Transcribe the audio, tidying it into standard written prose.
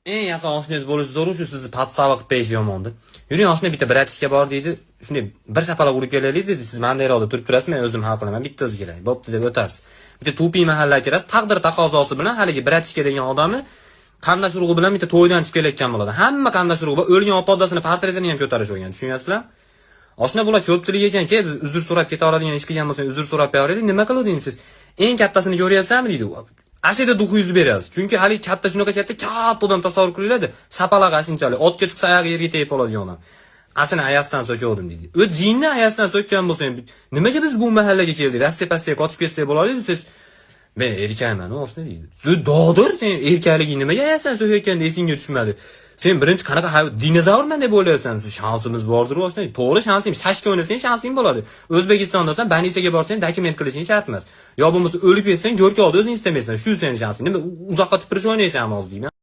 Eng yaqin oshnangiz bo'lishi zo'r, shu sizni podstava qilib berish yomondir. Yuring oshna bitta bratishga bor deydi. Shunday bir shapaloq urib kelaylik dedi. Siz mandayroqda turib turasiz, men o'zim hal qilaman, bitta o'zi kelay. Bo'pti deb o'tasiz. Bitta tupiy mahallaga kirasiz, taqdir taqozosi bilan haligi bratishga degan odamni qandash urug'i bilan bitta to'ydan chiqib kelayotgan bo'ladi. Hamma qandash urug'i bor, o'lgan opodasini portretini ham ko'tarish o'rgan, tushunyapsizlar? Oshna bular ko'pchilik ekan-ki, uzr so'rab keta oladigan ish qilgan bo'lsangiz uzr so'rab beraylik. Nima qiluvdingiz siz? Eng kattasini ko'ryapsanmi deydi. Ashida duxingizni berasiz. Chunki hali katta shunaqa katta odam tasavvur qilinadi. Shapaloq ashunchalik otga chiqsa oyog'i yerga tegib qoladigan odam. Asini ayasdan so'kavdim deydi. O jinni ayasdan so'kkan bo'lsa, nimaga biz bu mahallaga keldik? Rasta-pastaga qochib ketsak bo'ladi, siz men erkakman, o'sni deydi. Dodir, sen erkakliging nimaga ayasdan so'kayotganda esingga tushmadi? Sen birinchi qanaqa dinozavrman deb o'ylayapsan? Shansimiz bordir, o'shna. To'g'ri shansim, shashka o'ynasang shansing bo'ladi. O'zbekistondasan, Banisaga borsang dokument qilishing shart emas. Yo bo'lmasa o'lib ketsang, go'rkovda o'zing istamaysan, shu sening shansing. Nima uzoqqa tupirish o'ynaysan, oz deyman.